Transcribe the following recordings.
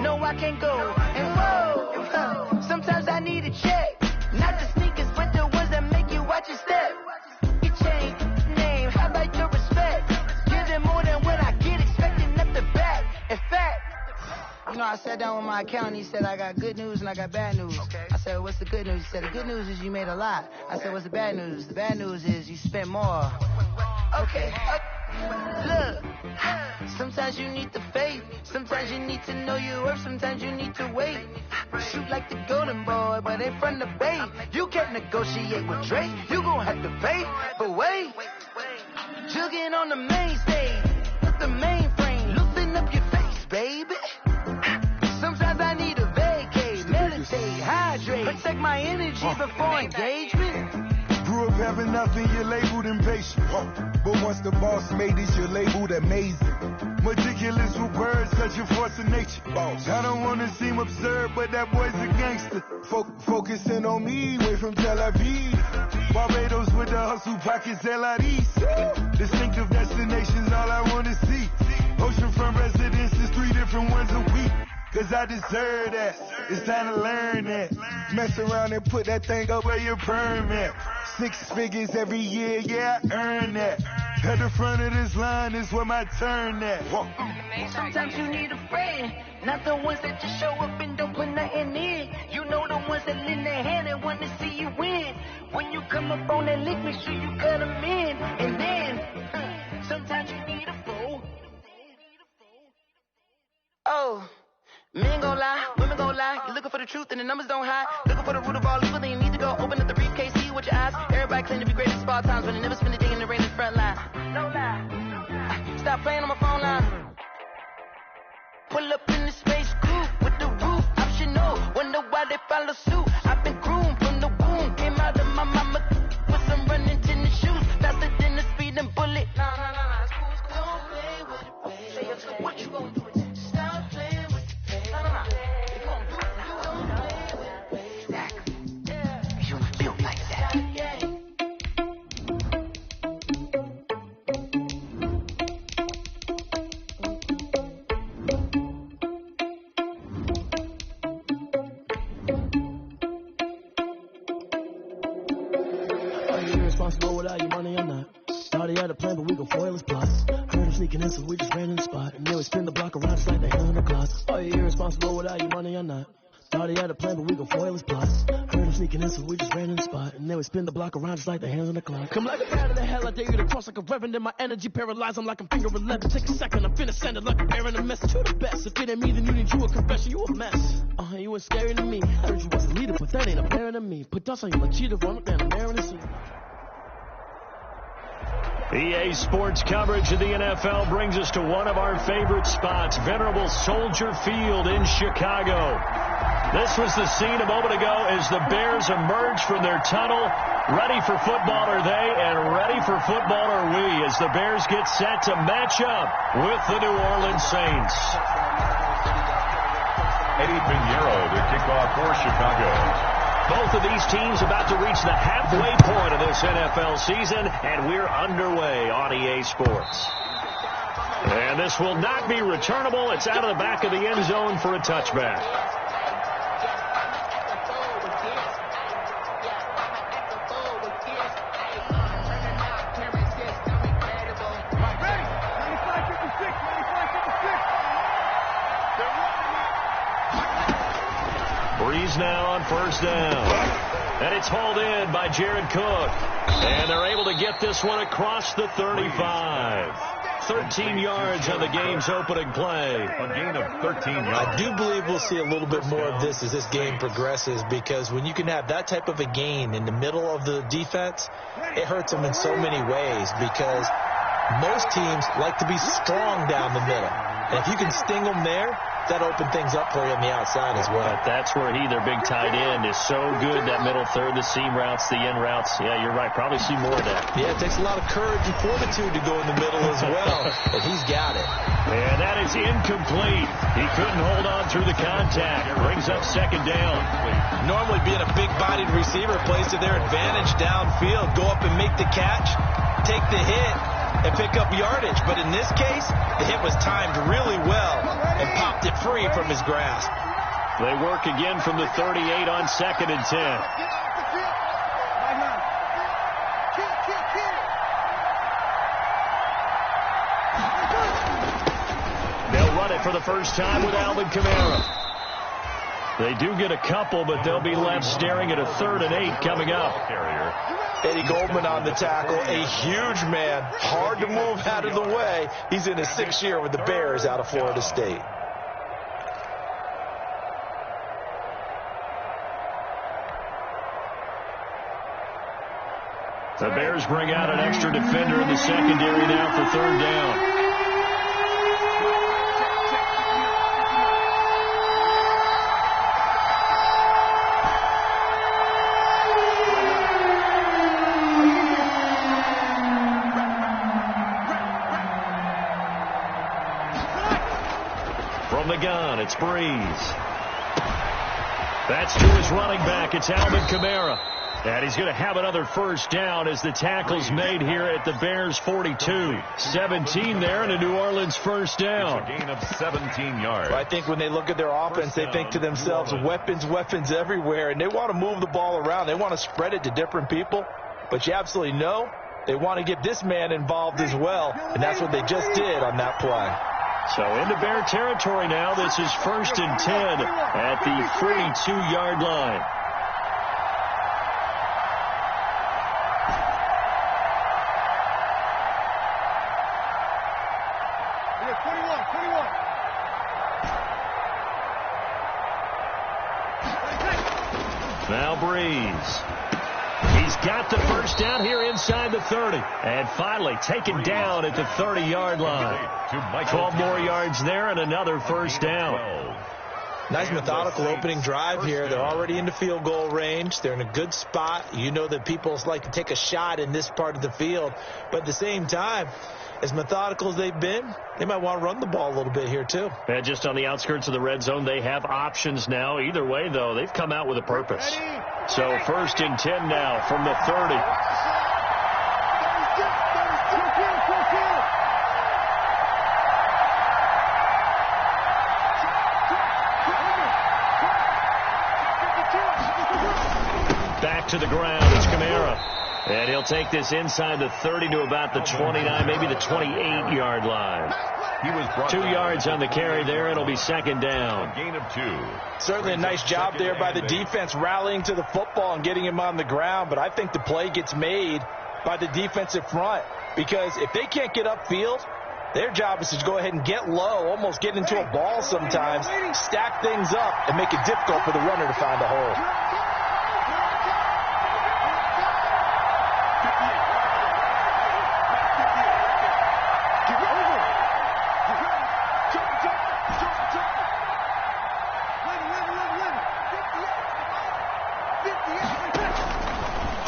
No, I can't go. And whoa, sometimes I need a check. Not the sneakers, but the ones that make you watch your step. Your chain, name, how about your respect? Give them more than what I get, expecting up the back. In fact, you know, I sat down with my accountant. He said, I got good news and I got bad news. Okay. I said, what's the good news? He said, the good news is you made a lot. I said, what's the bad news? The bad news is you spent more. Okay. Look, sometimes you need the faith. Sometimes you need to know your worth. Sometimes you need to wait. Shoot like the golden boy, but they from the bay. You can't negotiate with Drake. You gon' have to pay. But wait, jugging on the main stage with the mainframe, loosen up your face, baby. Sometimes I need a vacate, meditate, hydrate, protect my energy before engagement. Grew up having nothing, you're labeled impatient. But once the boss made it, you're labeled amazing. Meticulous with words, such a force of nature. I don't want to seem absurd, but that boy's a gangster. Focusing on me, way from Tel Aviv. Barbados with the hustle pockets, LREs. Distinctive destinations, all I want to see. Oceanfront residences, 3 different ones a week. Cause I deserve that. It's time to learn that. Mess around and put that thing up where your permit. 6 figures every year, yeah, I earn that. At the front of this line is where my turn at. Sometimes you need a friend, not the ones that just show up and don't put nothing in. You know the ones that lend their hand and want to see you win. When you come up on that lick, make sure you cut them in. And then, sometimes you need a fool. Oh. Men gon' lie, women gon' lie. You're looking for the truth and the numbers don't hide. Looking for the root of all evil, then you need to go open up the briefcase, see with your eyes. Everybody claim to be great at small times, but they never spend a day in the rain in the front line. No lie. Stop playing on my phone line. Pull up in the space coupe with the roof optional. Wonder why they follow suit. I've been groomed from the womb. Came out of my mama with some running tennis shoes. Faster than the speeding bullet. Nah. Don't play with it, baby. What you gon' do? Without your money or not. Thought he had a plan, but we gon' foil his plots. Heard him sneaking in, so we just ran in the spot. And then we spin the block around just like the hell in the closet. Are you irresponsible without your money or not? Thought he had a plan, but we gon' foil his plots. Heard him sneaking in, so we just ran in the spot. And then we spin the block around just like the hands on the clock. Come like a bat of the hell, I dare you to cross like a reverend. In my energy paralyzed, I'm like I'm finger 11. Take a second, I'm finna send it like a bear in a mess. To the best, if it ain't me, then you need you a confession. You a mess. You ain't scary to me. I heard you was a leader, but that ain't apparent to me. Put dust on you like cheater, run down the mirror and see. EA Sports coverage of the NFL brings us to one of our favorite spots, venerable Soldier Field in Chicago. This was the scene a moment ago as the Bears emerged from their tunnel. Ready for football are they, and ready for football are we, as the Bears get set to match up with the New Orleans Saints. Eddie Pinheiro to kick off for Chicago. Both of these teams about to reach the halfway point of this NFL season, and we're underway on EA Sports. And this will not be returnable. It's out of the back of the end zone for a touchback. Breeze now on first down. And it's hauled in by Jared Cook. And they're able to get this one across the 35. 13 yards on the game's opening play. A gain of 13 yards. I do believe we'll see a little bit more of this as this game progresses, because when you can have that type of a gain in the middle of the defense, it hurts them in so many ways, because most teams like to be strong down the middle. And if you can sting them there, that opened things up for you on the outside as well. But that's where their big tight end, is so good, that middle third, the seam routes, the in routes. Yeah, you're right. Probably see more of that. Yeah, it takes a lot of courage and fortitude to go in the middle as well. But he's got it. And that is incomplete. He couldn't hold on through the contact. Brings up second down. Normally being a big-bodied receiver plays to their advantage downfield. Go up and make the catch, take the hit, and pick up yardage. But in this case, the hit was timed really well and popped it free from his grasp. They work again from the 38 on 2nd and 10. They'll run it for the first time with Alvin Kamara. They do get a couple, but they'll be left staring at a 3rd and 8 coming up. Eddie Goldman on the tackle, a huge man, hard to move out of the way. He's in his 6th year with the Bears out of Florida State. The Bears bring out an extra defender in the secondary now for 3rd down. From the gun, it's Breeze. That's to his running back. It's Alvin Kamara. And he's going to have another first down as the tackle's made here at the Bears 42. 17 there and a New Orleans first down. It's a gain of 17 yards. Well, I think when they look at their offense, they think to themselves, weapons everywhere, and they want to move the ball around. They want to spread it to different people. But you absolutely know they want to get this man involved as well, and that's what they just did on that play. So into Bear territory now. This is 1st and 10 at the 42-yard line. Now Breeze. He's got the first down here inside the 30. And finally taken down at the 30-yard line. 12 more yards there and another first down. Nice methodical opening drive here. They're already into field goal range. They're in a good spot. You know that people like to take a shot in this part of the field. But at the same time, as methodical as they've been, they might want to run the ball a little bit here too. And just on the outskirts of the red zone, they have options now. Either way, though, they've come out with a purpose. So 1st and 10 now from the 30. Back to the ground. It's Kamara. And he'll take this inside the 30 to about the 29, maybe the 28-yard line. He was 2 yards on the carry there. It'll be 2nd down. Gain of 2. Certainly a nice job there by the defense rallying to the football and getting him on the ground. But I think the play gets made by the defensive front, because if they can't get upfield, their job is to go ahead and get low, almost get into a ball sometimes, stack things up, and make it difficult for the runner to find a hole.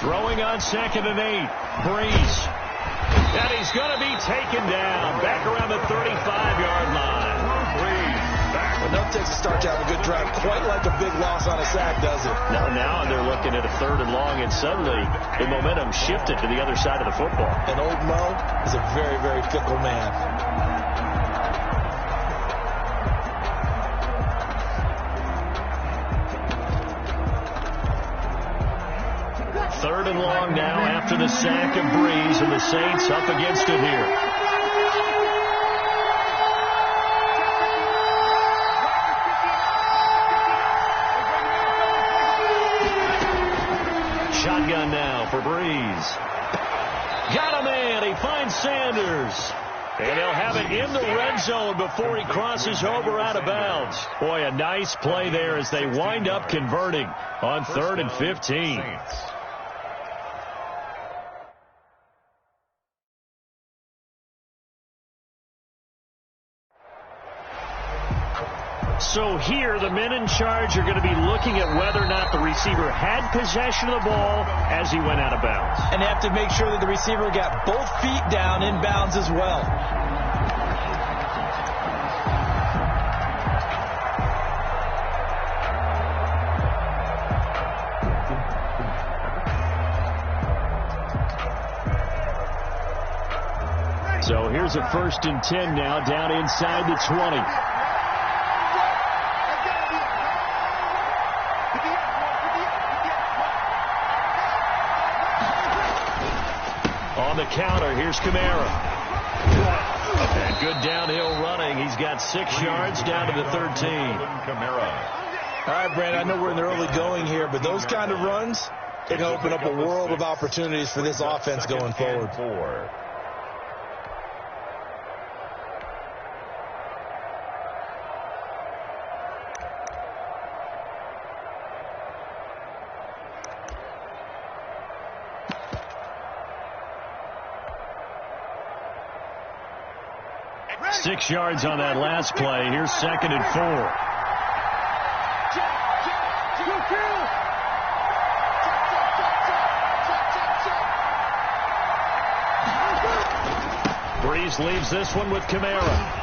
Throwing on 2nd and 8. Breeze. And he's going to be taken down back around the 35-yard line. Breeze back. Well, no takes a start to have a good drive, quite like a big loss on a sack, does it? Now they're looking at a 3rd and long, and suddenly the momentum shifted to the other side of the football. And old Mo is a very, very fickle man. Third and long now after the sack of Breeze, and the Saints up against it here. Shotgun now for Breeze. Got a man. He finds Sanders. And he'll have it in the red zone before he crosses over out of bounds. Boy, a nice play there as they wind up converting on 3rd and 15. So here, the men in charge are going to be looking at whether or not the receiver had possession of the ball as he went out of bounds. And they have to make sure that the receiver got both feet down in bounds as well. So here's a 1st and 10 now, down inside the 20. On the counter, here's Kamara. And good downhill running. He's got 6 yards down to the 13. All right, Brandon, I know we're in the early going here, but those kind of runs, they can open up a world of opportunities for this offense going forward. 4. Six yards on that last play. Here's 2nd and 4. Breeze leaves this one with Kamara.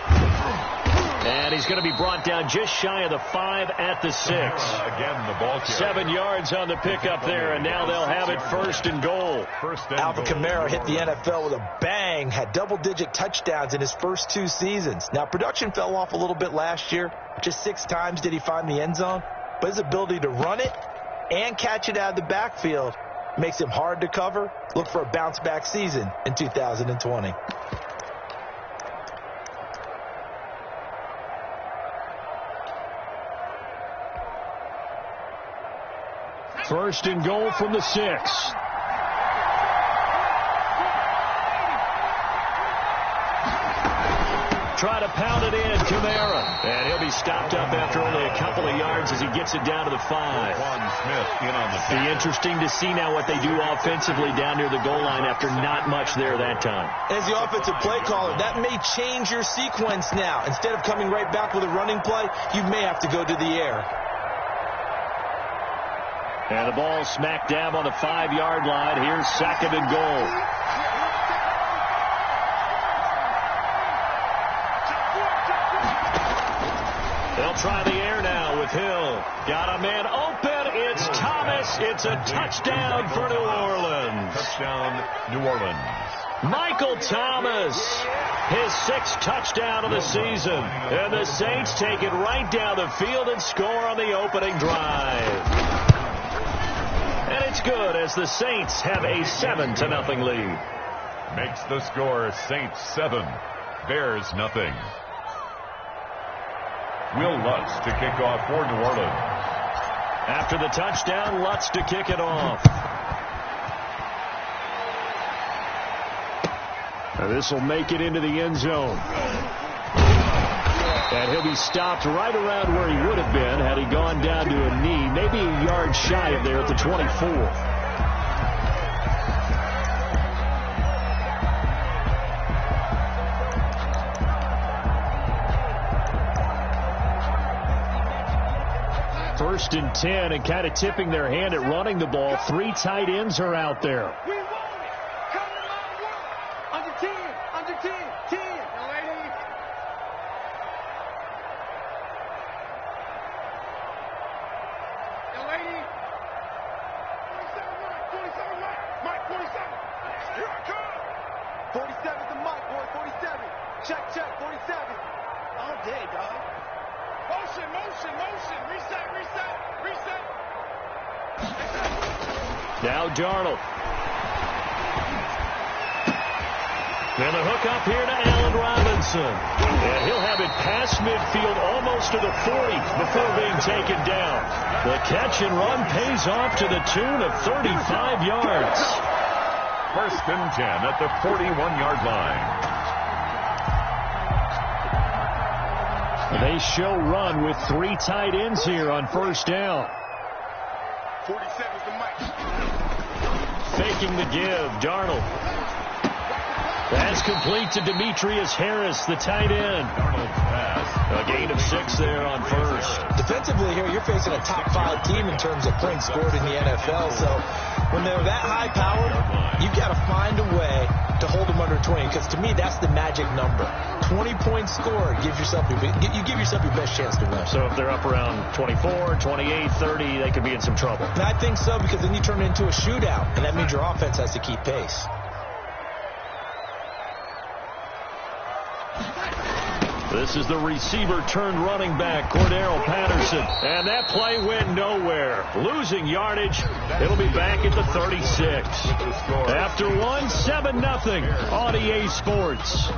And he's going to be brought down just shy of the 5 at the 6. Again, the ball carrier. 7 yards on the pickup there, and now they'll have it 1st and goal. Alvin Kamara hit the NFL with a bang, had double-digit touchdowns in his first 2 seasons. Now, production fell off a little bit last year. Just 6 times did he find the end zone. But his ability to run it and catch it out of the backfield makes him hard to cover. Look for a bounce-back season in 2020. First and goal from the 6. Try to pound it in, Kamara. And he'll be stopped up after only a couple of yards as he gets it down to the 5. Be interesting to see now what they do offensively down near the goal line after not much there that time. As the offensive play caller, that may change your sequence now. Instead of coming right back with a running play, you may have to go to the air. And the ball smack dab on the 5-yard line. Here's 2nd and goal. They'll try the air now with Hill. Got a man open. It's Thomas. It's a touchdown for New Orleans. Touchdown, New Orleans. Michael Thomas, his 6th touchdown of the season. And the Saints take it right down the field and score on the opening drive. And it's good as the Saints have a 7-0 lead. Makes the score Saints 7, Bears nothing. Will Lutz to kick off for New Orleans. After the touchdown, Lutz to kick it off. This will make it into the end zone. And he'll be stopped right around where he would have been had he gone down to a knee, maybe a yard shy of there at the 24. First and 10, and kind of tipping their hand at running the ball. 3 tight ends are out there. Under 10, 10. Now Darnold. And the hook up here to Allen Robinson. And he'll have it past midfield almost to the 40 before being taken down. The catch and run pays off to the tune of 35 yards. First and 10 at the 41-yard line. They show run with 3 tight ends here on first down. 47's the mic. Faking the give, Darnold. That's complete to Demetrius Harris, the tight end. A gain of 6 there on first. Defensively here, you're facing a top 5 team in terms of points scored in the NFL. So when they're that high powered, you've got to find a way to hold them under 20. Because to me, that's the magic number. 20 points scored, you give yourself your best chance to win. So if they're up around 24, 28, 30, they could be in some trouble. And I think so, because then you turn it into a shootout, and that means your offense has to keep pace. This is the receiver turned running back, Cordero Patterson. And that play went nowhere. Losing yardage. It'll be back at the 36. After one, 7-0 on EA Sports.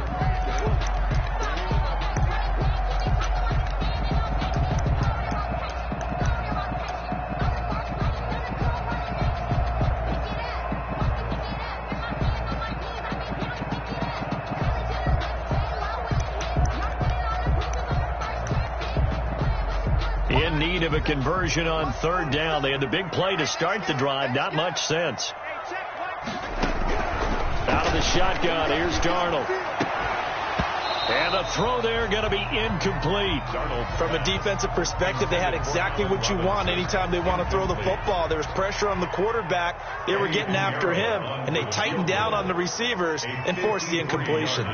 In need of a conversion on third down. They had the big play to start the drive. Not much sense. Out of the shotgun. Here's Darnold. And the throw there going to be incomplete. From a defensive perspective, they had exactly what you want anytime they want to throw the football. There was pressure on the quarterback. They were getting after him, and they tightened down on the receivers and forced the incompletion.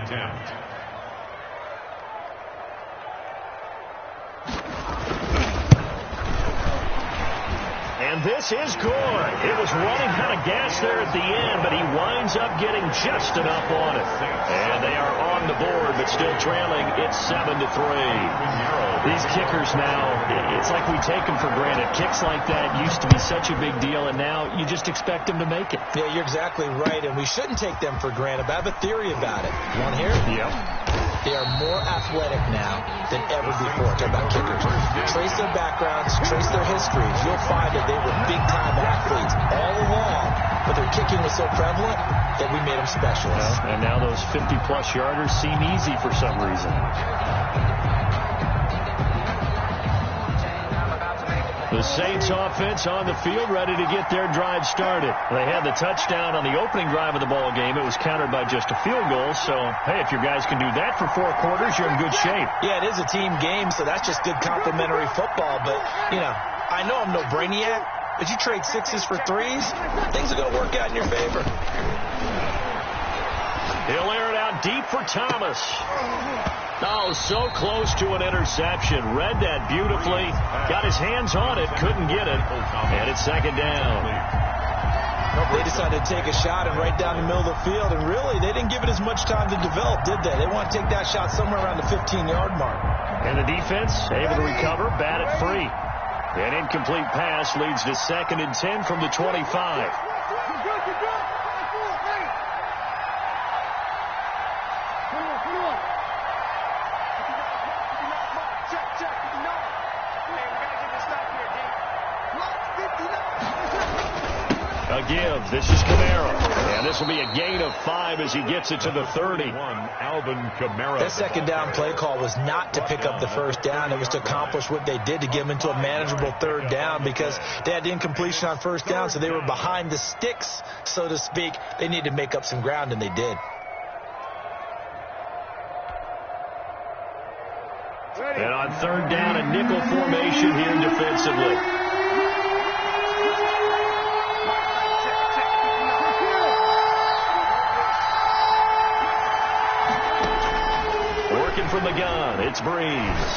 And this is good. It was running kind of gas there at the end, but he winds up getting just enough on it. And they are on the board, but still trailing. It's 7-3. These kickers now, it's like we take them for granted. Kicks like that used to be such a big deal, and now you just expect them to make it. Yeah, you're exactly right, and we shouldn't take them for granted. But I have a theory about it. You want to hear it? Yep. They are more athletic now than ever before. Talk about kickers. Trace their backgrounds, trace their histories. You'll find that they were big-time athletes all along, but their kicking was so prevalent that we made them specialists. And now those 50-plus yarders seem easy for some reason. The Saints offense on the field, ready to get their drive started. They had the touchdown on the opening drive of the ball game. It was countered by just a field goal. So, hey, if your guys can do that for 4 quarters, you're in good shape. Yeah, it is a team game, so that's just good complimentary football. But, you know, I know I'm no brainiac, but you trade 6s for 3s, things are going to work out in your favor. He'll air it out deep for Thomas. Oh, so close to an interception. Read that beautifully. Got his hands on it. Couldn't get it. And it's second down. They decided to take a shot and right down the middle of the field. And really, they didn't give it as much time to develop, did they? They want to take that shot somewhere around the 15-yard mark. And the defense able to recover, bat it free. An incomplete pass leads to 2nd and 10 from the 25. A give. This is Kamara. And this will be a gain of 5 as he gets it to the 30. Alvin Kamara. That second down play call was not to pick up the first down. It was to accomplish what they did to get them into a manageable third down because they had the incompletion on first down, so they were behind the sticks, so to speak. They needed to make up some ground, and they did. And on third down, a nickel formation here defensively. From the gun, it's Breeze.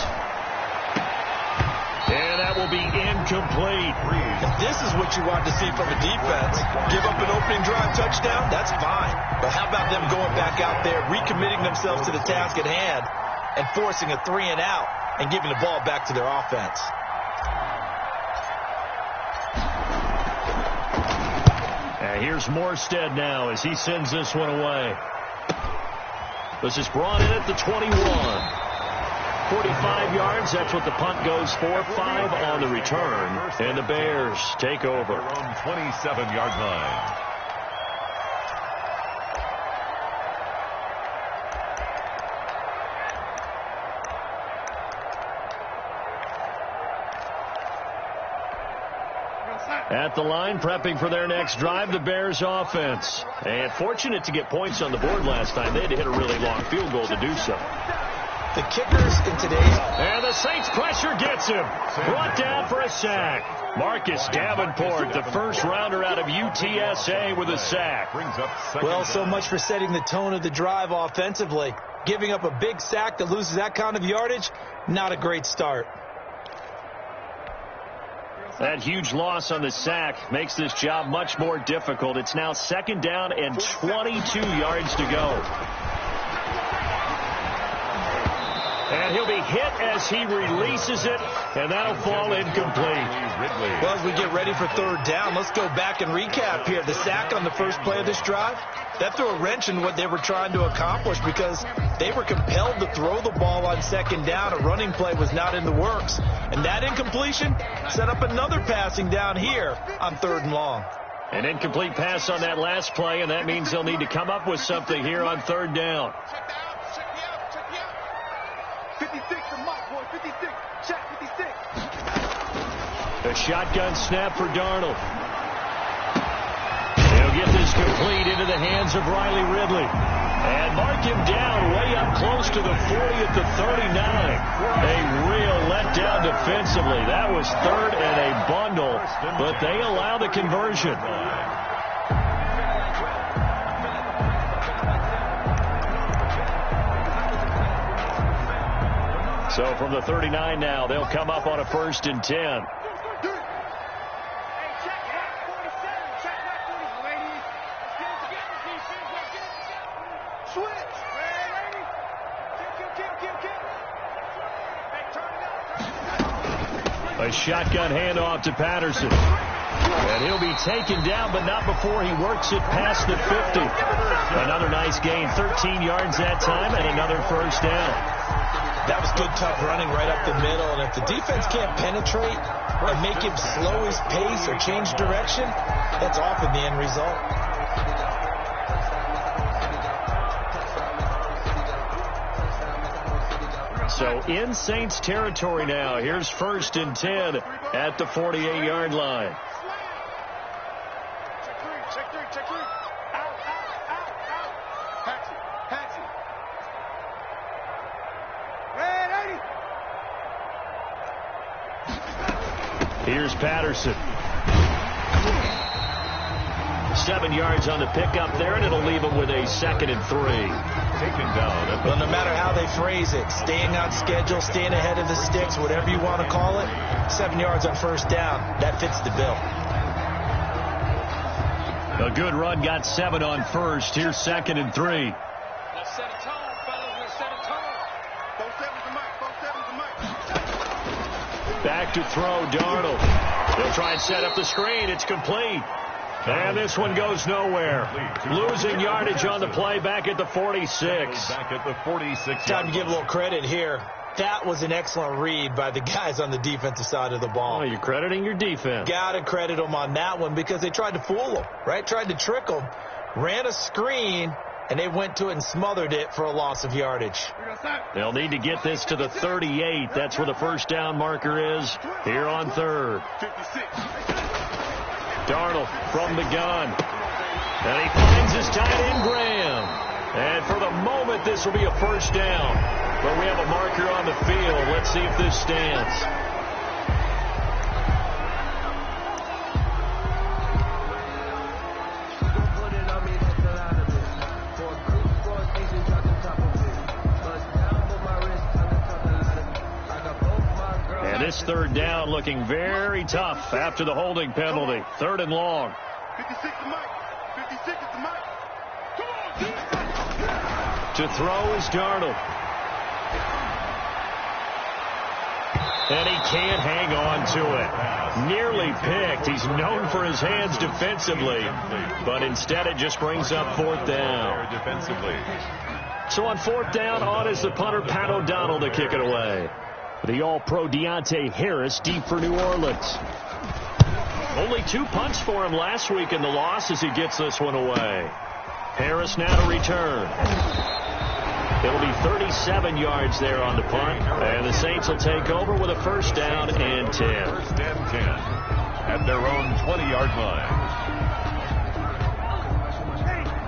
And that will be incomplete. If this is what you want to see from a defense, give up an opening drive touchdown, that's fine. But how about them going back out there, recommitting themselves to the task at hand, and forcing a 3-and-out and giving the ball back to their offense? And here's Morstead now as he sends this one away. This is brought in at the 21. 45 yards, that's what the punt goes for. 5 on the return. And the Bears take over. Their own 27-yard line. At the line, prepping for their next drive, the Bears offense. And fortunate to get points on the board last time. They had to hit a really long field goal to do so. The kickers in today's... And the Saints pressure gets him. Brought down for a sack. Marcus Davenport, the first rounder out of UTSA with a sack. Well, so much for setting the tone of the drive offensively. Giving up a big sack that loses that kind of yardage, not a great start. That huge loss on the sack makes this job much more difficult. It's now second down and 22 yards to go. And he'll be hit as he releases it, and that'll fall incomplete. Well, as we get ready for third down, let's go back and recap here. The sack on the first play of this drive, that threw a wrench in what they were trying to accomplish because they were compelled to throw the ball on second down. A running play was not in the works. And that incompletion set up another passing down here on third and long. An incomplete pass on that last play, and that means they'll need to come up with something here on third down. 56, the mark, boy, 56. Check 56. A shotgun snap for Darnold. He'll get this complete into the hands of Riley Ridley. And mark him down way up close to the 40 at the 39. A real letdown defensively. That was third and a bundle, but they allow the conversion. So from the 39 now, they'll come up on a 1st and 10. A shotgun handoff to Patterson. And he'll be taken down, but not before he works it past the 50. Another nice gain, 13 yards that time, and another 1st down. That was good, tough running right up the middle. And if the defense can't penetrate or make him slow his pace or change direction, that's often the end result. So in Saints territory now. Here's 1st and 10 at the 48-yard line. Check three. Out. Patsy. Red 80. Here's Patterson. 7 yards on the pickup there, and it'll leave him with a 2nd and 3. Taken down. Well, no matter how they phrase it, staying on schedule, staying ahead of the sticks, whatever you want to call it, 7 yards on 1st down, that fits the bill. A good run, got 7 on 1st. Here's 2nd and 3. Let's set a tone, fellas. Let's set a tone. 4-7's the mic. Back to throw, Darnold. They'll try and set up the screen. It's complete. And this one goes nowhere. Losing yardage on the play back at the 46. Back at the 46. Time to give a little credit here. That was an excellent read by the guys on the defensive side of the ball. Oh, you're crediting your defense. Got to credit them on that one because they tried to fool them, right? Tried to trick them. Ran a screen, and they went to it and smothered it for a loss of yardage. They'll need to get this to the 38. That's where the 1st down marker is here on 3rd. 56. Darnold from the gun. And he finds his tight end, Graham. And for the moment, this will be a 1st down. But we have a marker on the field. Let's see if this stands. And this 3rd down looking very tough after the holding penalty. 3rd and long. 56 the mic. 56 is the mic. Come on, To throw is Darnold. And he can't hang on to it. Nearly picked. He's known for his hands defensively. But instead it just brings up 4th down. Defensively. So on 4th down, on is the punter, Pat O'Donnell, to kick it away. The All-Pro Deontay Harris deep for New Orleans. Only 2 punts for him last week in the loss as he gets this one away. Harris now to return. It'll be 37 yards there on the punt. And the Saints will take over with a 1st down and 10. 1st and 10 at their own 20-yard line.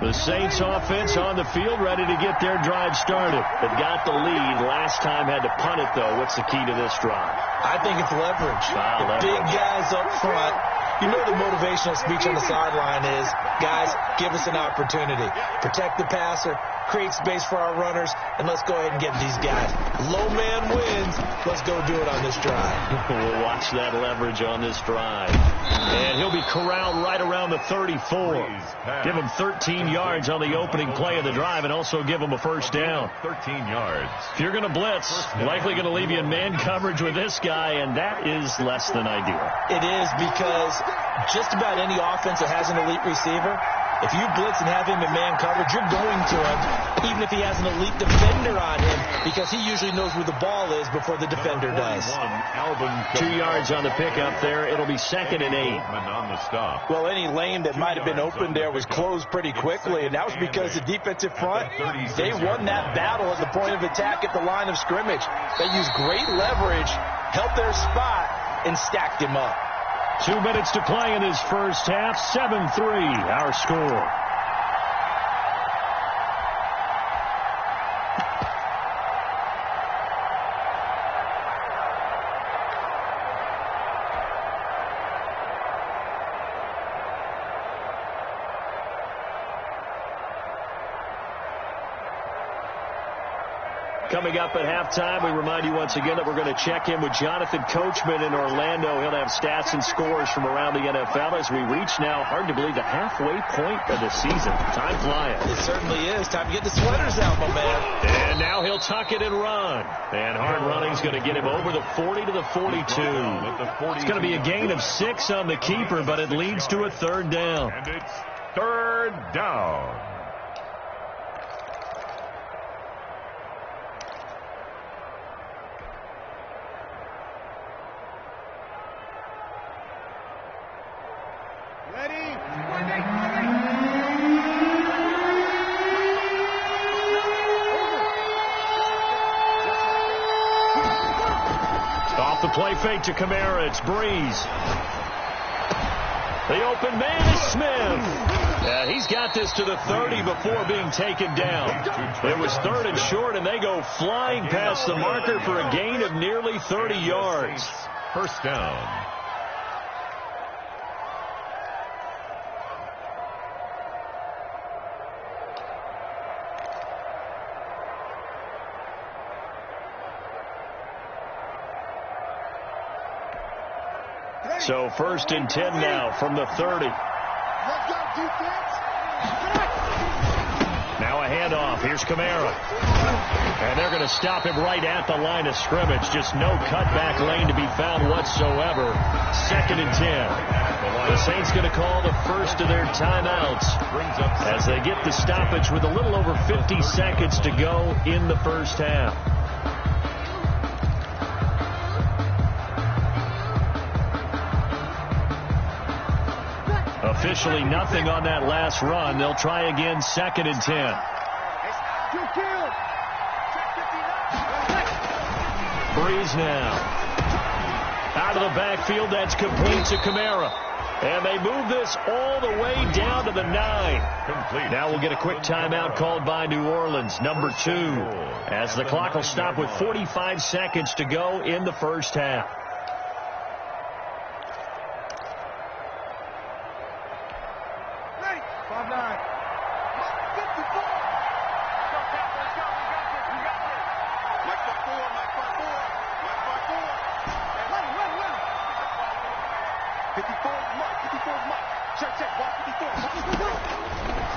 The Saints offense on the field, ready to get their drive started. They've got the lead. Last time had to punt it, though. What's the key to this drive? I think it's leverage. The big guys up front. You know the motivational speech on the sideline is, guys, give us an opportunity. Protect the passer, create space for our runners, and let's go ahead and get these guys. Low man wins. Let's go do it on this drive. We'll watch that leverage on this drive. And he'll be corralled right around the 34. Give him 13 yards on the opening play of the drive and also give him a first down. 13 yards. If you're going to blitz, likely going to leave you in man coverage with this guy, and that is less than ideal. It is, because just about any offense that has an elite receiver, if you blitz and have him in man coverage, you're going to him, even if he has an elite defender on him, because he usually knows where the ball is before the defender does. 2 yards on the pickup there. It'll be 2nd and 8. On the stop. Well, any lane that might have been open there was closed pretty quickly, and that was because the defensive front, they won that battle at the point of attack at the line of scrimmage. They used great leverage, held their spot, and stacked him up. 2 minutes to play in this first half. 7-3, our score. Coming up at halftime, we remind you once again that we're going to check in with Jonathan Coachman in Orlando. He'll have stats and scores from around the NFL as we reach now, hard to believe, the halfway point of the season. Time flying. It certainly is. Time to get the sweaters out, my man. And now he'll tuck it and run. And hard running's going to get him over the 40 to the 42. It's going to be a gain of 6 on the keeper, but it leads to a 3rd down. And it's 3rd down. The play fake to Kamara. It's Breeze. The open man is Smith. He's got this to the 30 before being taken down. It was 3rd and short, and they go flying past the marker for a gain of nearly 30 yards. First down. So 1st and 10 now from the 30. Now a handoff. Here's Kamara. And they're going to stop him right at the line of scrimmage. Just no cutback lane to be found whatsoever. 2nd and 10. The Saints going to call the first of their timeouts as they get the stoppage with a little over 50 seconds to go in the first half. Officially nothing on that last run. They'll try again, 2nd and 10. Breeze now. Out of the backfield, that's complete to Kamara. And they move this all the way down to the 9. Complete. Now we'll get a quick timeout called by New Orleans, number 2, as the clock will stop with 45 seconds to go in the first half.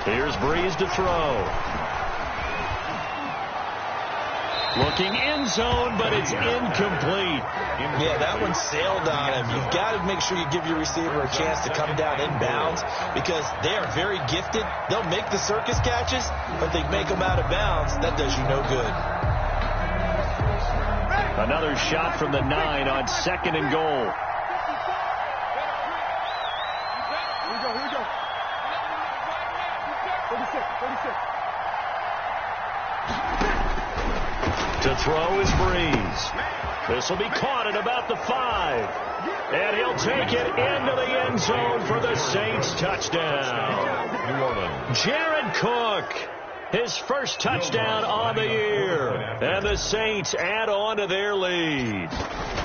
Here's Breeze to throw. Looking end zone, but it's incomplete. Yeah, that one sailed on him. You've got to make sure you give your receiver a chance to come down inbounds because they are very gifted. They'll make the circus catches, but they make them out of bounds. That does you no good. Another shot from the 9 on 2nd and goal. To throw is Breeze. This will be caught at about the 5. And he'll take it into the end zone for the Saints touchdown. New Orleans. Jared Cook. his first touchdown on the year. And the Saints add on to their lead.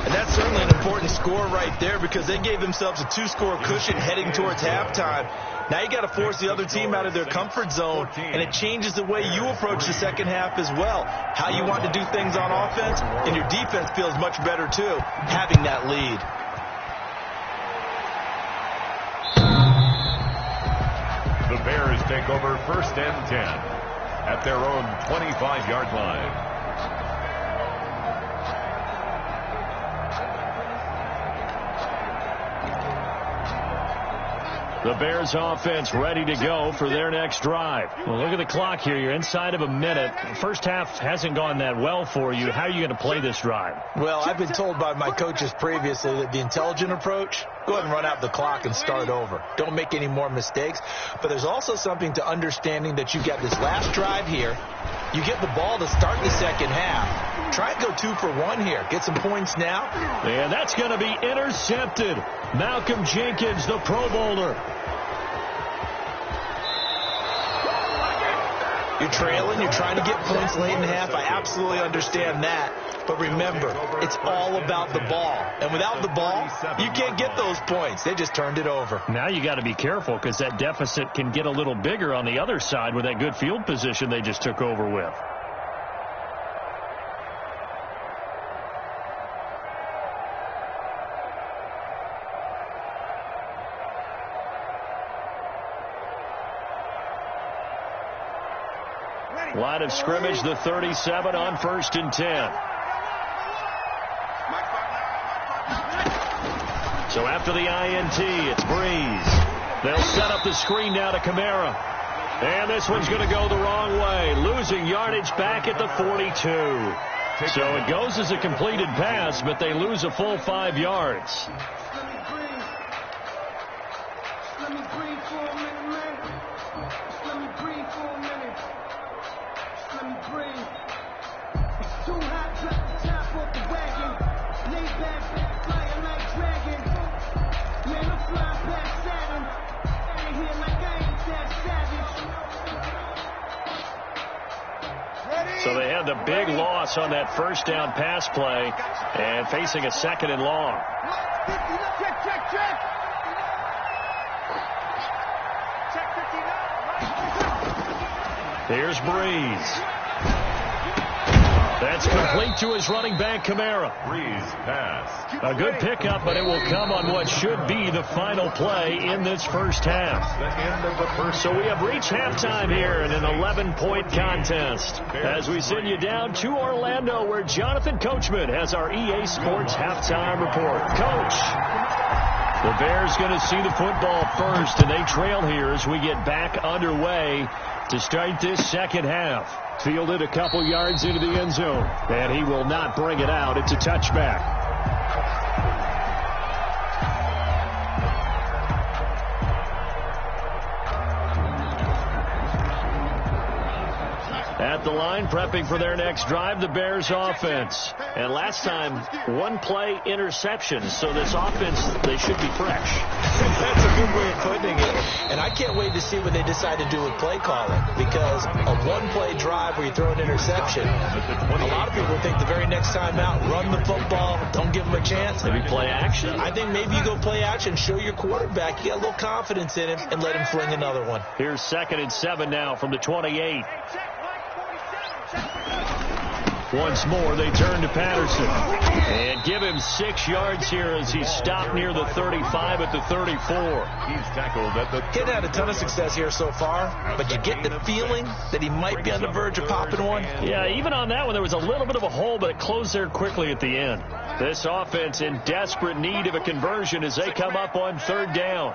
And that's certainly an important score right there because they gave themselves a 2-score cushion heading towards halftime. Now you got to force the other team out of their comfort zone, and it changes the way you approach the second half as well. How you want to do things on offense, and your defense feels much better too, having that lead. The Bears take over 1st and 10 at their own 25-yard line. The Bears offense ready to go for their next drive. Well, look at the clock here. You're inside of a minute. First half hasn't gone that well for you. How are you going to play this drive? Well, I've been told by my coaches previously that the intelligent approach, go ahead and run out the clock and start over. Don't make any more mistakes. But there's also something to understanding that you get this last drive here. You get the ball to start the second half. Try and go 2 for 1 here. Get some points now. And that's going to be intercepted. Malcolm Jenkins, the Pro Bowler. You're trailing. You're trying to get points late in the half. I absolutely understand that. But remember, it's all about the ball. And without the ball, you can't get those points. They just turned it over. Now you got to be careful because that deficit can get a little bigger on the other side with that good field position they just took over with. Line of scrimmage, the 37 on 1st and 10. So after the INT, it's Breeze. They'll set up the screen now to Kamara. And this one's going to go the wrong way, losing yardage back at the 42. So it goes as a completed pass, but they lose a full 5 yards. So they had the big loss on that first down pass play and facing a 2nd and long. Here's Breeze. That's complete to his running back, Kamara. Breeze pass. A good pickup, but it will come on what should be the final play in this first half. The end of the first. So we have reached halftime here in an 11-point contest as we send you down to Orlando where Jonathan Coachman has our EA Sports halftime report. Coach, the Bears going to see the football first, and they trail here as we get back underway to start this second half. Fielded a couple yards into the end zone, and he will not bring it out. It's a touchback. At the line, prepping for their next drive, the Bears offense. And last time, 1-play interception. So this offense, they should be fresh. That's a good way of putting it. And I can't wait to see what they decide to do with play calling. Because a 1-play drive where you throw an interception, a lot of people think the very next time out, run the football, don't give them a chance. Maybe play action? I think maybe you go play action, show your quarterback you got a little confidence in him, and let him fling another one. Here's 2nd and 7 now from the 28. Once more, they turn to Patterson and give him 6 yards here as he's stopped near the 35 at the 34. He's tackled at the. He hasn't had a ton of success here so far, but you get the feeling that he might be on the verge of popping one. Yeah, even on that one, there was a little bit of a hole, but it closed there quickly at the end. This offense in desperate need of a conversion as they come up on 3rd down.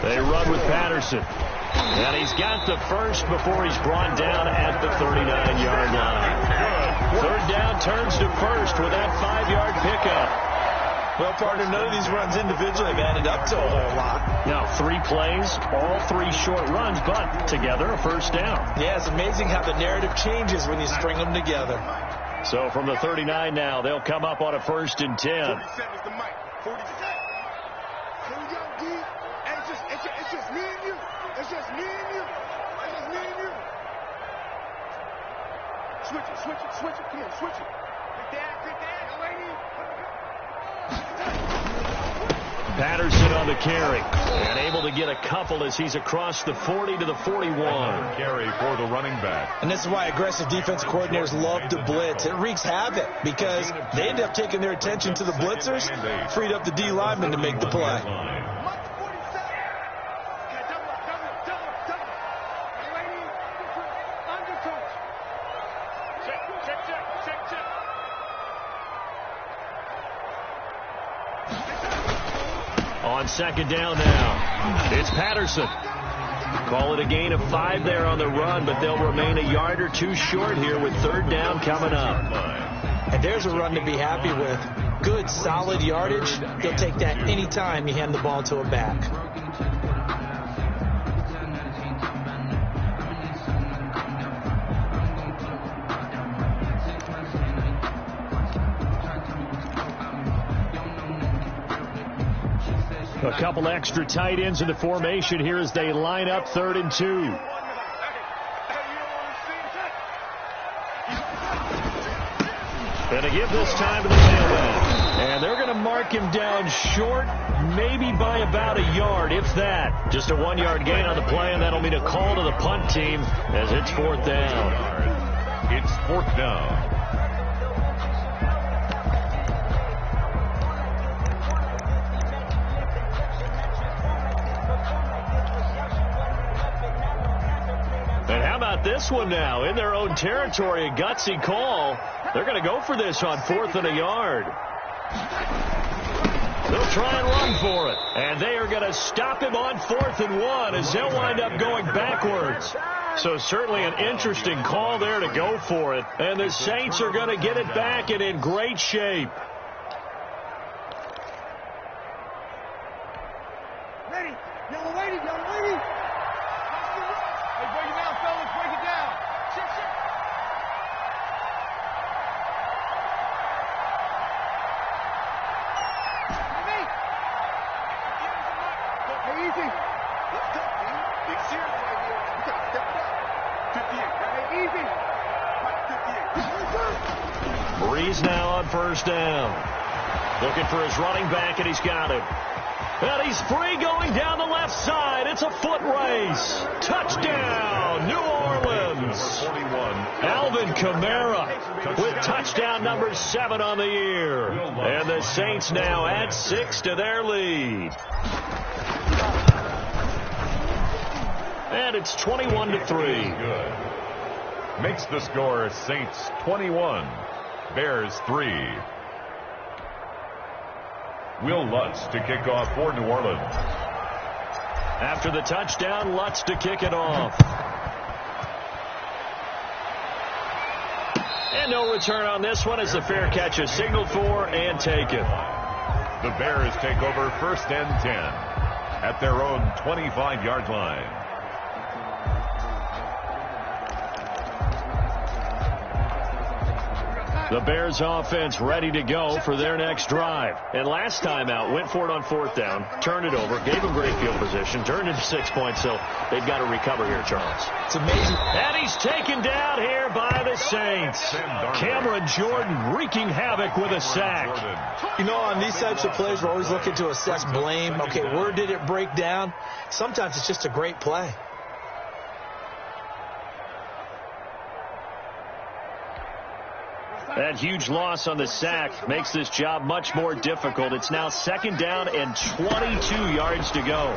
They run with Patterson. And he's got the first before he's brought down at the 39-yard line. 3rd down turns to first with that 5-yard pickup. Well, partner, none of these runs individually have added up to a whole lot. Now, 3 plays, all 3 short runs, but together a first down. Yeah, it's amazing how the narrative changes when you string them together. So from the 39 now, they'll come up on a 1st and 10. 47 is the mic. 47. Here we go, D. Hey, it's just me and you. It's just me and you. It's just me and you. Switch it. Come on, switch it. Quick dad. No lady. Patterson on the carry and able to get a couple as he's across the 40 to the 41. Carry for the running back. And this is why aggressive defense coordinators love to blitz. It wreaks havoc because they end up taking their attention to the blitzers, freed up the D lineman to make the play. On 2nd down now, it's Patterson. Call it a gain of 5 there on the run, but they'll remain a yard or 2 short here with 3rd down coming up. And there's a run to be happy with. Good, solid yardage. He'll take that any time you hand the ball to a back. A couple extra tight ends in the formation here as they line up 3rd and 2. And to give this time to the tailback. And they're going to mark him down short, maybe by about a yard, if that. Just a 1-yard gain on the play, and that'll mean a call to the punt team as it's 4th down. It's 4th down. This one now in their own territory, a gutsy call. They're going to go for this on 4th and a yard. They'll try and run for it, and they are going to stop him on 4th and 1 as they'll wind up going backwards. So certainly an interesting call there to go for it, and the Saints are going to get it back and in great shape. Ready. Y'all ready. Hey, break it down, fellas. Break it down. Shit. Hey, easy. Let's go, man. Big serious right here. We got to step it up. 58. Hey, easy. 58. Breeze now on 1st down. Looking for his running back, and he's got him. And he's free going down the left side. It's a foot race. Touchdown, New Orleans. 41. Alvin Kamara with touchdown number 7 on the year. And the Saints now add 6 to their lead. And it's 21-3. Good. Makes the score Saints 21, Bears 3. Will Lutz to kick off for New Orleans. After the touchdown, Lutz to kick it off. And no return on this one as the fair catch is signaled for and taken. The Bears take over 1st and 10 at their own 25-yard line. The Bears offense ready to go for their next drive. And last time out, went for it on 4th down, turned it over, gave them great field position, turned into 6 points, so they've got to recover here, Charles. It's amazing. And he's taken down here by the Saints. Cameron Jordan wreaking havoc with a sack. You know, on these types of plays, we're always looking to assess blame. Okay, where did it break down? Sometimes it's just a great play. That huge loss on the sack makes this job much more difficult. It's now 2nd down and 22 yards to go.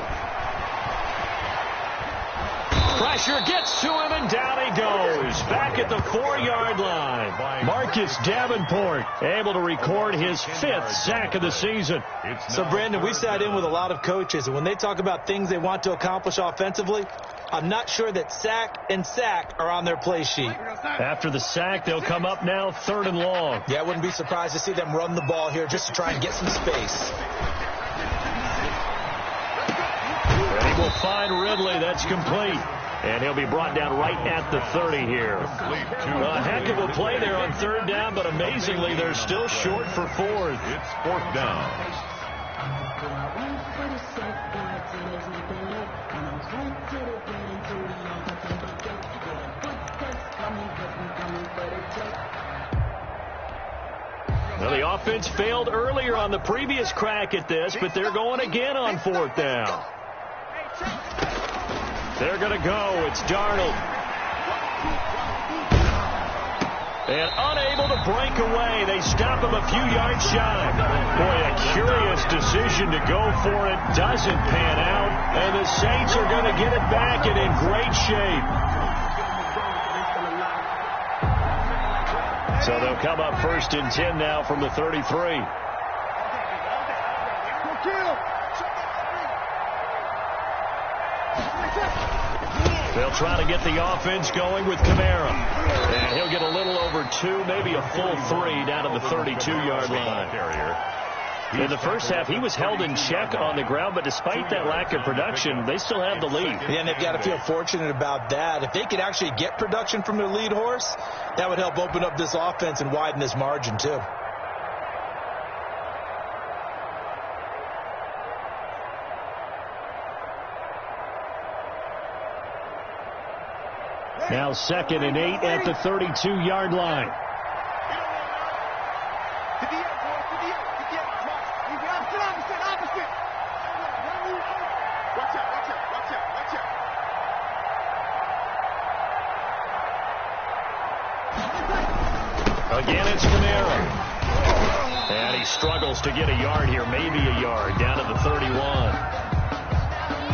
Pressure gets to him, and down he goes. Back at the 4-yard line. Marcus Davenport able to record his 5th sack of the season. So, Brandon, we sat in with a lot of coaches, and when they talk about things they want to accomplish offensively, I'm not sure that sack and sack are on their play sheet. After the sack, they'll come up now 3rd and long. Yeah, I wouldn't be surprised to see them run the ball here just to try and get some space. And he will find Ridley. That's complete. And he'll be brought down right at the 30 here. A heck of a play there on third down, but amazingly, they're still short for fourth. It's fourth down. Well, the offense failed earlier on the previous crack at this, but they're going again on fourth down. They're going to go. It's Darnold. And unable to break away. They stop him a few yards shy. Boy, a curious decision to go for it. Doesn't pan out. And the Saints are going to get it back and in great shape. So they'll come up 1st and 10 now from the 33. They'll try to get the offense going with Kamara. And he'll get a little over 2, maybe a full 3 down to the 32-yard line. In the first half, he was held in check on the ground, but despite that lack of production, they still have the lead. Yeah, and they've got to feel fortunate about that. If they could actually get production from their lead horse, that would help open up this offense and widen this margin, too. Now 2nd and 8 at the 32-yard line. Again, it's Kamara. And he struggles to get a yard here, maybe a yard, down to the 31.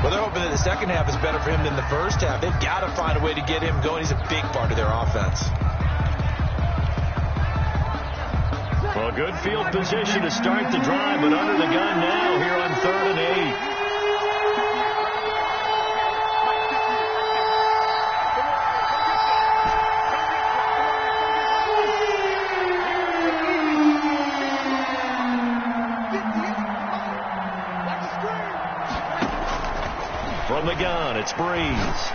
Well, they're hoping that the second half is better for him than the first half. They've got to find a way to get him going. He's a big part of their offense. Well, good field position to start the drive, but under the gun now here on 3rd and 8. From the gun, it's Breeze.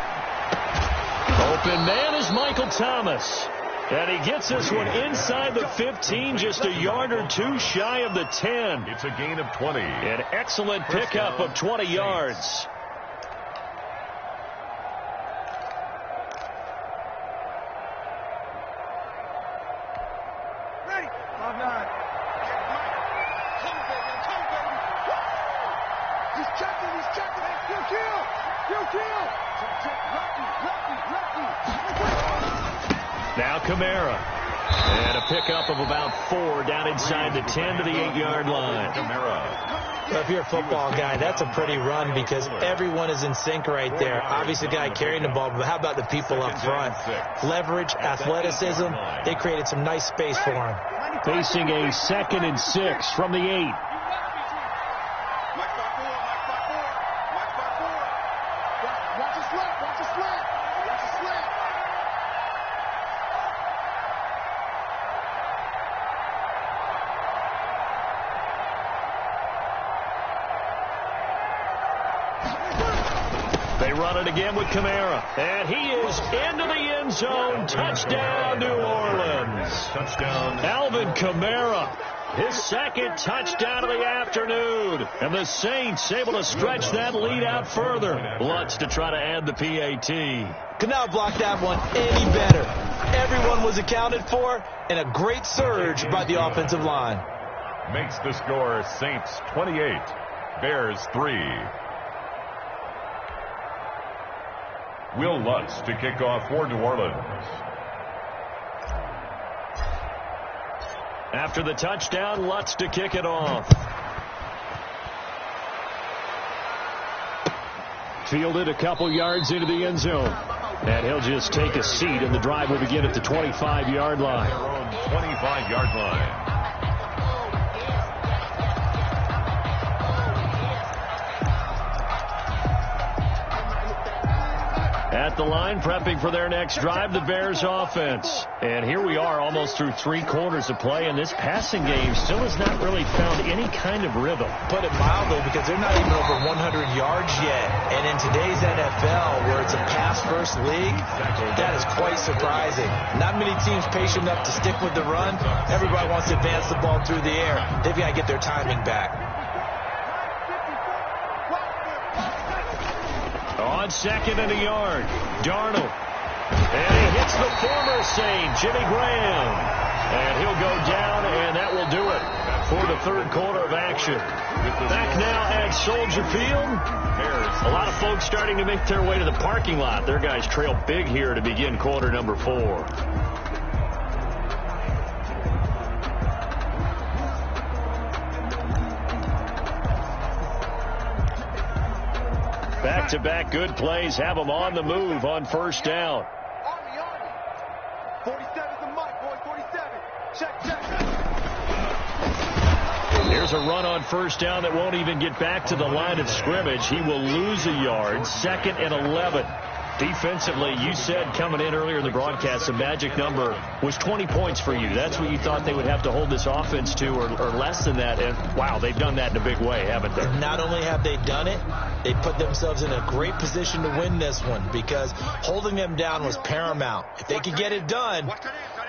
Open man is Michael Thomas. And he gets this one inside the 15, just a yard or 2 shy of the 10. It's a gain of 20. An excellent pickup of 20 yards. Now Kamara. And a pickup of about 4 down inside the 10 to the 8-yard line. Well, if you're a football guy, that's a pretty run because everyone is in sync right there. Obviously, the guy carrying the ball, but how about the people up front? Leverage, athleticism, they created some nice space for him. Facing a 2nd and 6 from the 8. They run it again with Kamara. And he is into the end zone. Touchdown, New Orleans. Touchdown. Alvin Kamara. His 2nd touchdown of the afternoon. And the Saints able to stretch that lead out further. Lutz to try to add the PAT. Could not block that one any better. Everyone was accounted for, and a great surge by the offensive line. Makes the score Saints 28, Bears 3. Will Lutz to kick off for New Orleans. After the touchdown, Lutz to kick it off. Fielded a couple yards into the end zone. And he'll just take a seat, and the drive will begin at the 25-yard line. Their own 25-yard line. At the line, prepping for their next drive, the Bears offense. And here we are almost through 3 quarters of play, and this passing game still has not really found any kind of rhythm. Put it mildly, because they're not even over 100 yards yet. And in today's NFL, where it's a pass-first league, that is quite surprising. Not many teams patient enough to stick with the run. Everybody wants to advance the ball through the air. They've got to get their timing back. On 2nd and a yard, Darnold. And he hits the former Saint, Jimmy Graham. And he'll go down, and that will do it for the 3rd quarter of action. Back now at Soldier Field. A lot of folks starting to make their way to the parking lot. Their guys trail big here to begin quarter number 4. Back-to-back good plays have them on the move on 1st down. 47's the mic, boy. 47. Check. Here's a run on 1st down that won't even get back to the line of scrimmage. He will lose a yard. 2nd and 11. Defensively, you said coming in earlier in the broadcast, the magic number was 20 points for you. That's what you thought they would have to hold this offense to, or less than that. And, wow, they've done that in a big way, haven't they? Not only have they done it, they put themselves in a great position to win this one, because holding them down was paramount. If they could get it done,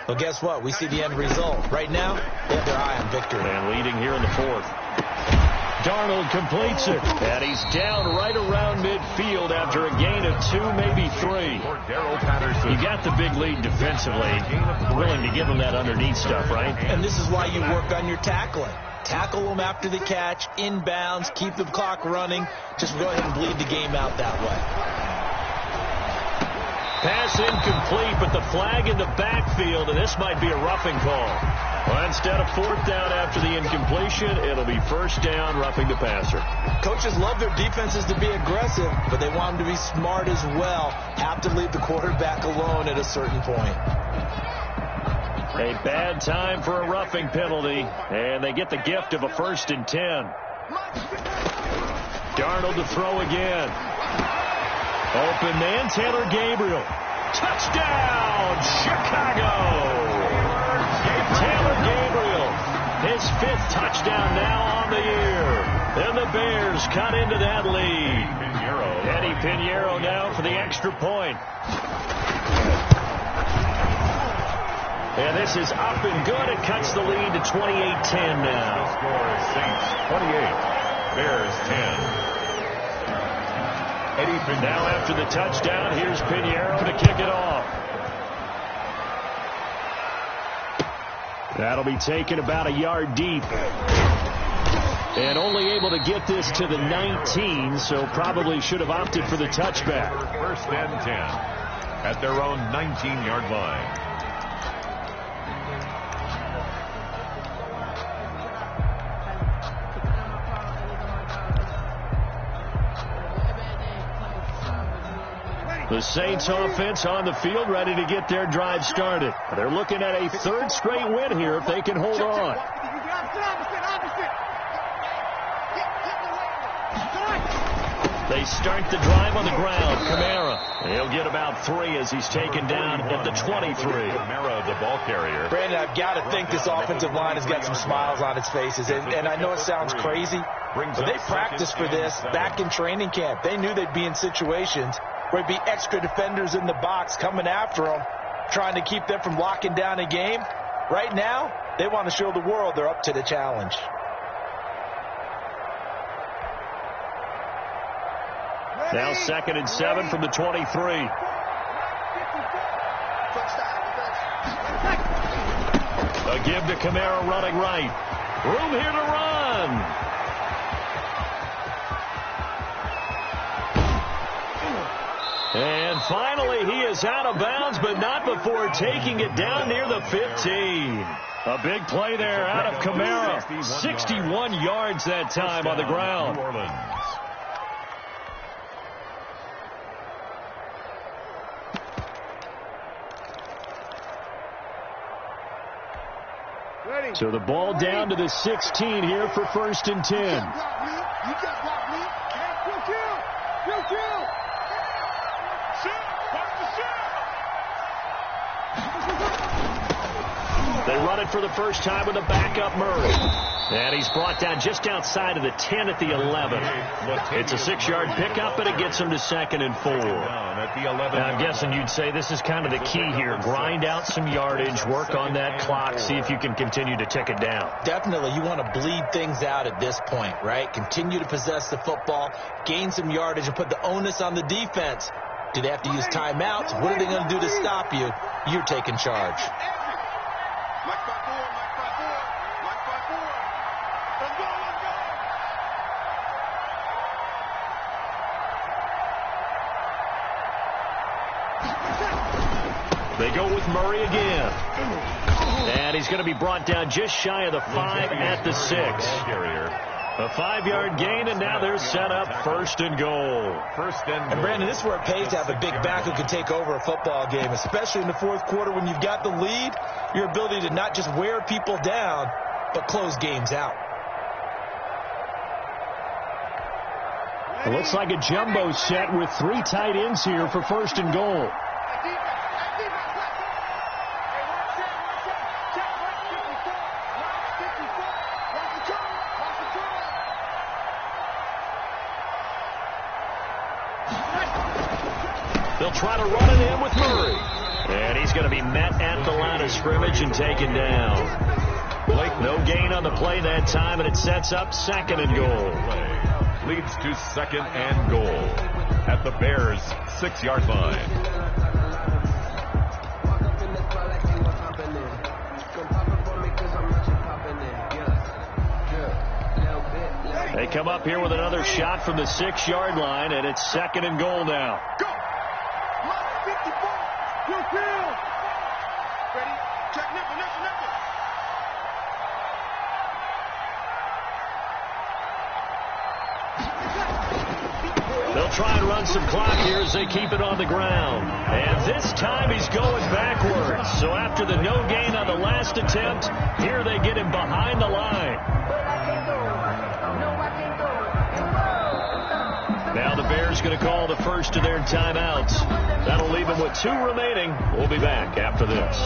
well, guess what? We see the end result. Right now, they have their eye on victory. And leading here in the 4th. Darnold completes it, and he's down right around midfield after a gain of 2, maybe 3. You got the big lead defensively, willing to give them that underneath stuff, right? And this is why you work on your tackling. Tackle them after the catch, inbounds, keep the clock running. Just go ahead and bleed the game out that way. Pass incomplete, but the flag in the backfield, and this might be a roughing call. Well, instead of 4th down after the incompletion, it'll be 1st down, roughing the passer. Coaches love their defenses to be aggressive, but they want them to be smart as well. Have to leave the quarterback alone at a certain point. A bad time for a roughing penalty, and they get the gift of a 1st and 10. Darnold to throw again. Open man, Taylor Gabriel. Touchdown, Chicago! Taylor Gabriel, his 5th touchdown now on the year. And the Bears cut into that lead. Eddie Pinheiro now for the extra point. And this is up and good. It cuts the lead to 28-10 now. Score is Saints 28, Bears 10. Eddie Pinheiro. Now after the touchdown, here's Pinheiro to kick it off. That'll be taken about a yard deep. And only able to get this to the 19, so probably should have opted for the touchback. 1st and 10 at their own 19-yard line. The Saints offense on the field, ready to get their drive started. They're looking at a 3rd straight win here if they can hold on. They start the drive on the ground. Kamara, he'll get about 3 as he's taken down at the 23. Kamara, the ball carrier. Brandon, I've got to think this offensive line has got some smiles on its faces. And I know it sounds crazy, but they practiced for this back in training camp. They knew they'd be in situations where there'd be extra defenders in the box coming after them, trying to keep them from locking down a game. Right now, they want to show the world they're up to the challenge. Now 2nd and 7 from the 23. A give to Kamara running right. Room here to run. And finally, he is out of bounds, but not before taking it down near the 15. A big play there out of Kamara. 61 yards that time on the ground. New Orleans. So the ball down to the 16 here for 1st and 10. You just block me. Kill. Shoot. They run it for the first time with a backup Murray. And he's brought down just outside of the 10 at the 11. It's a 6-yard pickup, and it gets him to 2nd and 4. Now, I'm guessing you'd say this is kind of the key here. Grind out some yardage, work on that clock, see if you can continue to tick it down. Definitely, you want to bleed things out at this point, right? Continue to possess the football, gain some yardage, and put the onus on the defense. Do they have to use timeouts? What are they going to do to stop you? You're taking charge. They go with Murray again. And he's going to be brought down just shy of the 5 at the 6. A 5-yard gain, and now they're set up 1st and goal. And Brandon, this is where it pays to have a big back who can take over a football game, especially in the 4th quarter when you've got the lead, your ability to not just wear people down, but close games out. It looks like a jumbo set with 3 tight ends here for 1st and goal. They'll try to run it in with Murray. And he's going to be met at the line of scrimmage and taken down. No gain on the play that time, and it sets up 2nd and goal. Leads to 2nd and goal at the Bears' 6-yard line. They come up here with another shot from the 6-yard line, and it's 2nd and goal now. Go! Lock 54. Blue field. Ready? Check nipple. They'll try and run some clock here as they keep it on the ground. And this time he's going backwards. So after the no gain on the last attempt, here they get him behind the line. Now the Bears going to call the first of their timeouts. That'll leave them with 2 remaining. We'll be back after this.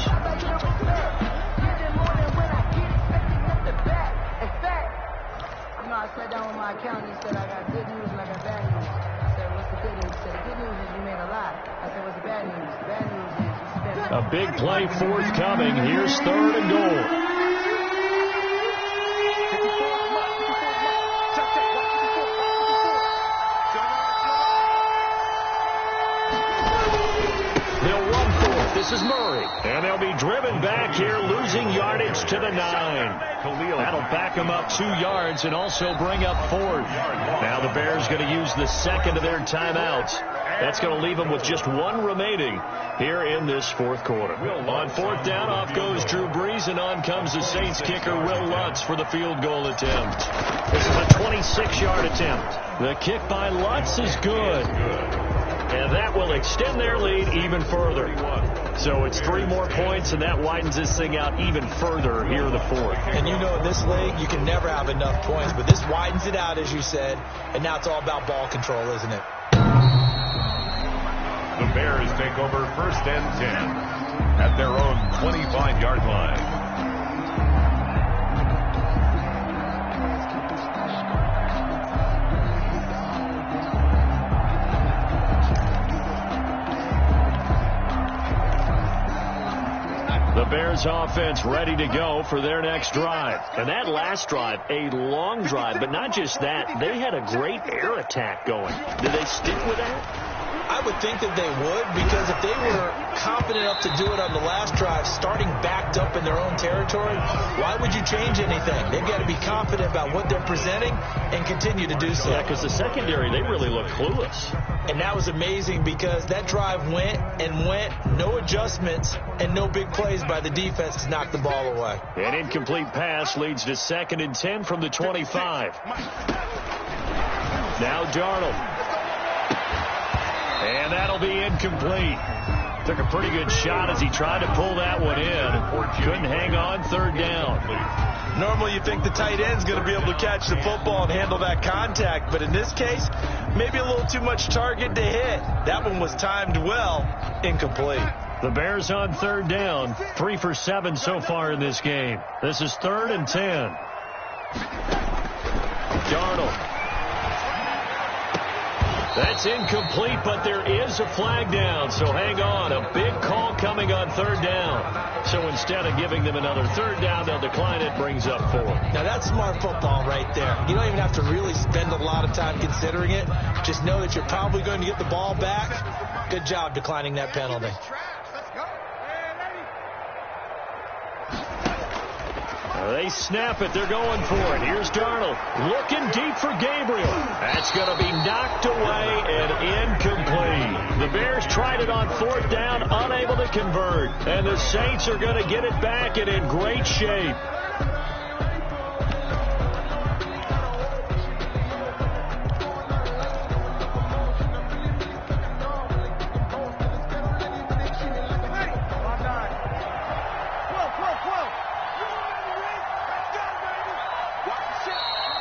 I sat down with my accountant and said, I got good news and I got bad news. I said, what's the good news? He said, the good news is you made a lot. I said, what's the bad news? The bad news is you spent a big play forthcoming. Here's 3rd and goal. They'll run for it. This is Murray. And they'll be driven back here, losing yardage to the 9. That'll back them up 2 yards and also bring up 4th. Now the Bears going to use the 2nd of their timeouts. That's going to leave them with just 1 remaining here in this 4th quarter. On 4th down, off goes Drew Brees, and on comes the Saints kicker, Will Lutz, for the field goal attempt. This is a 26-yard attempt. The kick by Lutz is good. And that will extend their lead even further. So it's 3 more points, and that widens this thing out even further here in the 4th. And you know in this league, you can never have enough points, but this widens it out, as you said, and now it's all about ball control, isn't it? The Bears take over 1st and 10 at their own 25-yard line. The Bears offense ready to go for their next drive. And that last drive, a long drive, but not just that. They had a great air attack going. Did they stick with that? I would think that they would, because if they were confident enough to do it on the last drive, starting backed up in their own territory, why would you change anything? They've got to be confident about what they're presenting and continue to do so. Yeah, because the secondary, they really look clueless. And that was amazing because that drive went and went, no adjustments, and no big plays by the defense to knock the ball away. An incomplete pass leads to 2nd and 10 from the 25. Now Darnold. And that'll be incomplete. Took a pretty good shot as he tried to pull that one in. Couldn't hang on 3rd down. Normally you think the tight end's going to be able to catch the football and handle that contact, but in this case, maybe a little too much target to hit. That one was timed well, incomplete. The Bears on third down, 3 for 7 so far in this game. This is 3rd and 10. Darnold. That's incomplete, but there is a flag down, so hang on. A big call coming on 3rd down. So instead of giving them another 3rd down, they'll decline it, brings up 4. Now that's smart football right there. You don't even have to really spend a lot of time considering it. Just know that you're probably going to get the ball back. Good job declining that penalty. They snap it. They're going for it. Here's Darnold. Looking deep for Gabriel. That's going to be knocked away and incomplete. The Bears tried it on 4th down, unable to convert. And the Saints are going to get it back and in great shape.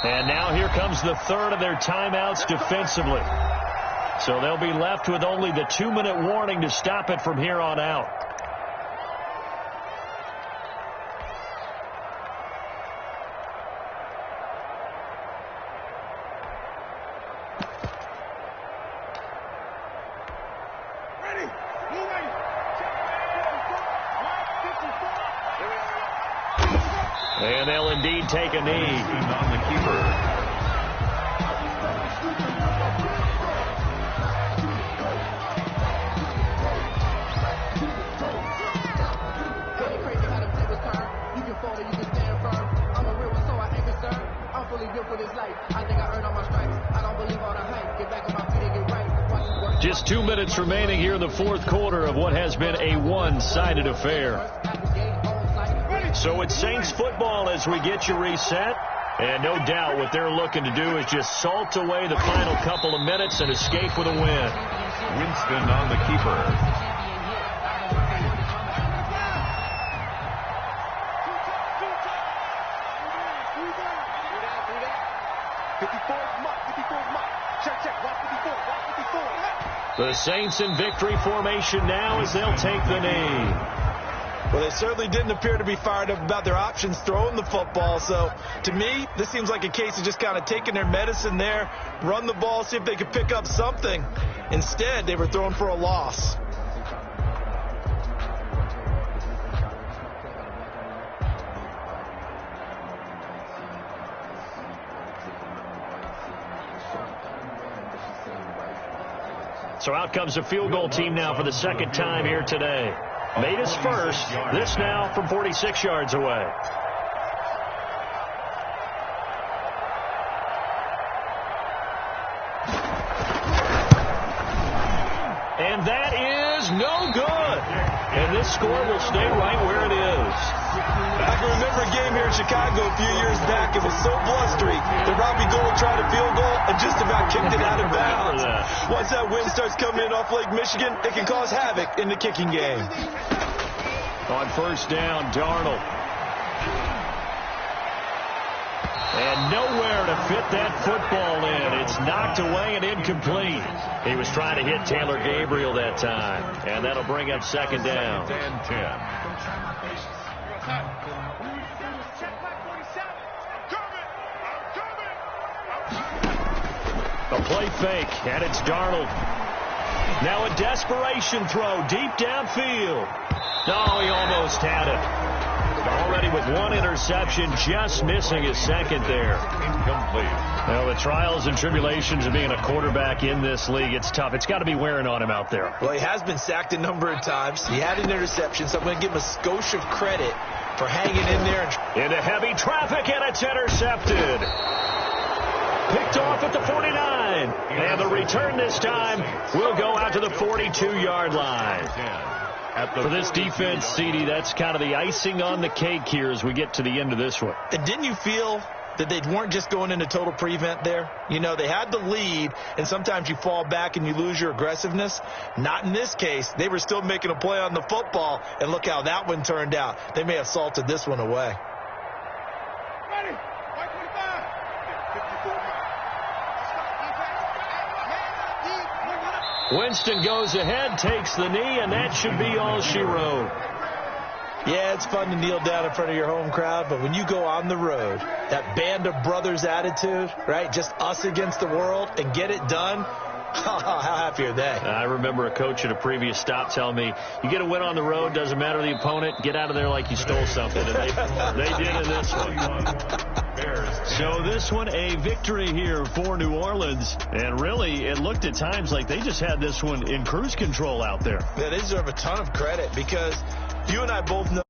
And now here comes the 3rd of their timeouts defensively. So they'll be left with only the 2-minute warning to stop it from here on out. And they'll indeed take a knee. On the keeper. Just 2 minutes remaining here in the 4th quarter of what has been a one-sided affair. So it's Saints football as we get you reset. And no doubt what they're looking to do is just salt away the final couple of minutes and escape with a win. Winston on the keeper. The Saints in victory formation now as they'll take the knee. Well, they certainly didn't appear to be fired up about their options throwing the football. So, to me, this seems like a case of just kind of taking their medicine there, run the ball, see if they could pick up something. Instead, they were throwing for a loss. So out comes a field goal team now for the 2nd time here today. Made his first. This now from 46 yards away. And that is no good. And this score will stay right where it is. I can remember a game here in Chicago a few years back. It was so blustery that Robbie Gould tried a field goal and just about kicked it out of bounds. Once that wind starts coming in off Lake Michigan, it can cause havoc in the kicking game. On 1st down, Darnold. And nowhere to fit that football in. It's knocked away and incomplete. He was trying to hit Taylor Gabriel that time. And that'll bring up 2nd down. 10-10. A play fake, and it's Darnold. Now a desperation throw deep downfield. No, he almost had it. Already with 1 interception, just missing his 2nd there. Incomplete. Well, the trials and tribulations of being a quarterback in this league, it's tough. It's got to be wearing on him out there. Well, he has been sacked a number of times. He had an interception, so I'm going to give him a skosh of credit for hanging in there. Into heavy traffic, and it's intercepted. Picked off at the 49. And the return this time will go out to the 42-yard line. For this defense, CD, that's kind of the icing on the cake here as we get to the end of this one. And didn't you feel that they weren't just going into total prevent there? You know, they had the lead, and sometimes you fall back and you lose your aggressiveness. Not in this case. They were still making a play on the football, and look how that one turned out. They may have salted this one away. Winston goes ahead, takes the knee, and that should be all she wrote. Yeah, it's fun to kneel down in front of your home crowd, but when you go on the road, that band of brothers attitude, right, just us against the world, and get it done, how happy are they? I remember a coach at a previous stop telling me, you get a win on the road, doesn't matter the opponent, get out of there like you stole something. And they did in this one. So this one, a victory here for New Orleans. And really, it looked at times like they just had this one in cruise control out there. Yeah, they deserve a ton of credit because you and I both know